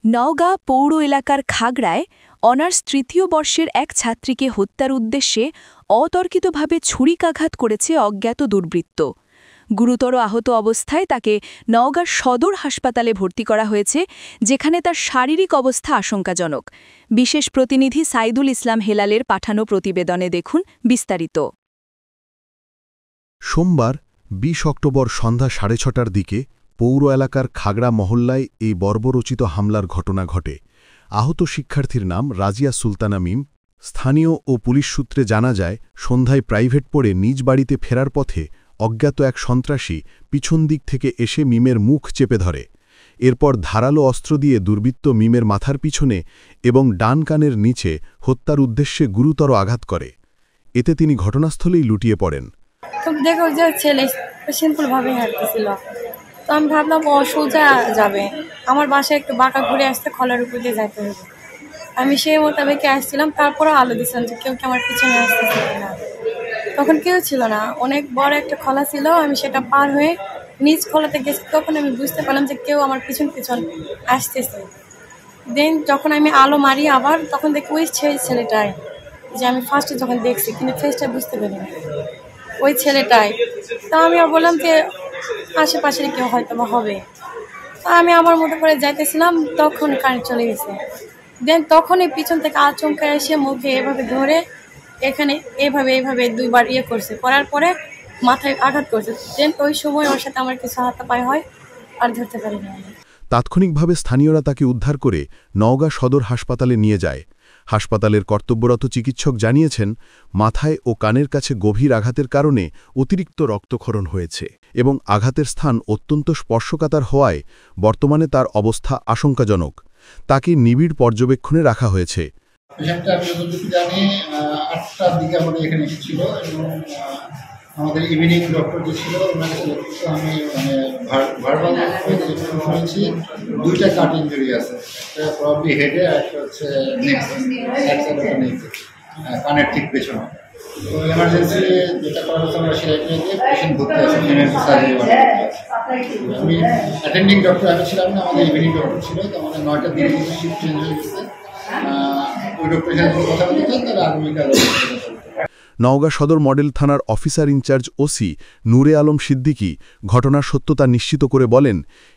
নওগাঁ পৌর এলাকার খাগড়ায় অনার্স তৃতীয় বর্ষের এক ছাত্রীকে হত্যার উদ্দেশ্যে অতর্কিতভাবে ছুরিকাঘাত করেছে অজ্ঞাত দুর্বৃত্ত। গুরুতর আহত অবস্থায় তাকে নওগাঁ সদর হাসপাতালে ভর্তি করা হয়েছে, যেখানে তার শারীরিক অবস্থা আশঙ্কাজনক। বিশেষ প্রতিনিধি সাইদুল ইসলাম হেলালের পাঠানো প্রতিবেদনে দেখুন বিস্তারিত। সোমবার ২০ অক্টোবর সন্ধ্যা ৬:৩০টার দিকে পৌর এলাকার খাগড়া মহল্লায় এই বর্বরোচিত হামলার ঘটনা ঘটে। আহত শিক্ষার্থীর নাম রাজিয়া সুলতানা মিম। স্থানীয় ও পুলিশ সূত্রে জানা যায়, সন্ধ্যায় প্রাইভেট পড়ে নিজ বাড়িতে ফেরার পথে অজ্ঞাত এক সন্ত্রাসী পিছন দিক থেকে এসে মিমের মুখ চেপে ধরে। এরপর ধারালো অস্ত্র দিয়ে দুর্বৃত্ত মিমের মাথার পিছনে এবং ডান কানের নিচে হত্যার উদ্দেশ্যে গুরুতর আঘাত করে। এতে তিনি ঘটনাস্থলেই লুটিয়ে পড়েন। দেখো যে ছেলে সিম্পল ভাবে হাঁটতেছিল, তো আমি ভাবলাম ও সোজা যাবে, আমার বাসায় একটু বাঁকা ঘুরে আসতে খলার উপর দিয়ে যাইতে হবে। আমি সেই মোতাবেক আসছিলাম, তারপরও আলো দিচ্ছিলাম যে কেউ কি আমার পিছনে আসতেছে না। তখন কেউ ছিল না, অনেক বড় একটা খোলা ছিল। আমি সেটা পার হয়ে নিজ খোলাতে গেছি, তখন আমি বুঝতে পারলাম যে কেউ আমার পিছন পিছন আসতেছে। দেন যখন আমি আলো মারি আবার, তখন দেখি ওই ছেলেটাই যে আমি ফার্স্টে যখন দেখছি, কিন্তু ফেসটা বুঝতে পারিনি ওই ছেলেটাই। তো আমি বললাম যে আশেপাশের কেউ হয়তো বা হবে। তো আমি আমার মতো করে যাইতেছিলাম, তখন কারেন্ট চলে গেছে। দেন তখনই পিছন থেকে আচমকা এসে মুখে এভাবে ধরে এখানে এইভাবে দুইবার করছে, করার পরে মাথায় আঘাত করছে। দেন ওই সময় ওর সাথে আমার কিছু হাতাপাই হয়, আর ধরতে পারিনি। তাৎক্ষণিকভাবে স্থানীয়রা তাকে উদ্ধার করে নওগাঁ সদর হাসপাতালে নিয়ে যায়। হাসপাতালের কর্তব্যরত চিকিৎসক জানিয়েছেন, মাথায় ও কানের কাছে গভীর আঘাতের কারণে অতিরিক্ত রক্তক্ষরণ হয়েছে এবং আঘাতের স্থান অত্যন্ত স্পর্শকাতর হওয়ায় বর্তমানে তার অবস্থা আশঙ্কাজনক। তাকে নিবিড় পর্যবেক্ষণে রাখা হয়েছে। আমাদের ইভিনিং ডক্টর যে ছিল আমি শুনেছি 2টা কাট ইঞ্জুরি আছে, একটা প্রবলি হেডে, একটা হচ্ছে কানের ঠিক পেছনে। তো এমার্জেন্সি যেটা করা হচ্ছে, আমরা সেটা পেশেন্ট ভর্তি আছে, আমি অ্যাটেন্ডিং ডক্টর আমি ছিলাম না, আমাদের ইভিনিং ডক্টর ছিল। তো আমাদের 9টার দিকে শিফট চেঞ্জ হয়ে গেছে। ওই ডক্টরের সাথে কথা বলতে চান, তাহলে আগামীকাল। নওগাঁ সদর মডেল থানার অফিসার ইনচার্জ ওসি নূরে আলম সিদ্দিকী ঘটনার সত্যতা নিশ্চিত করে বলেন,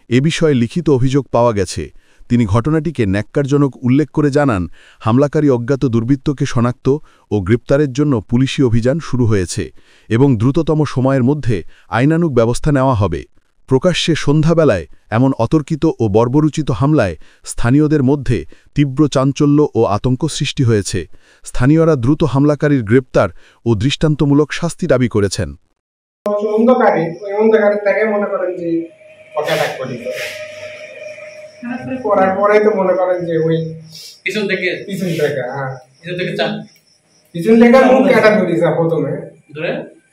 এ বিষয়ে লিখিত অভিযোগ পাওয়া গেছে। তিনি ঘটনাটিকে ন্যাক্কারজনক উল্লেখ করে জানান, হামলাকারী অজ্ঞাত দুর্বৃত্তকে শনাক্ত ও গ্রেপ্তারের জন্য পুলিশি অভিযান শুরু হয়েছে এবং দ্রুততম সময়ের মধ্যে আইনানুগ ব্যবস্থা নেওয়া হবে। প্রকাশ্যে সন্ধ্যাবেলায় এমন অতর্কিত ও বর্বরোচিত হামলায় স্থানীয়দের মধ্যে তীব্র চাঞ্চল্য ও আতঙ্ক সৃষ্টি হয়েছে। স্থানীয়রা দ্রুত হামলাকারীর গ্রেপ্তার ও দৃষ্টান্তমূলক শাস্তি দাবি করেছেন।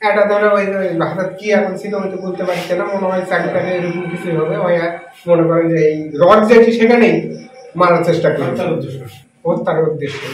এটা ধরে ওই হঠাৎ কি এখন ছিল আমি তো বলতে পারছি না, মনে হয় চাকরিটাকে এরকম কিছু হবে। ওই মনে করেন যে এই রড যেটি সেখানেই মারার চেষ্টা করি, হত্যার উদ্দেশ্যে।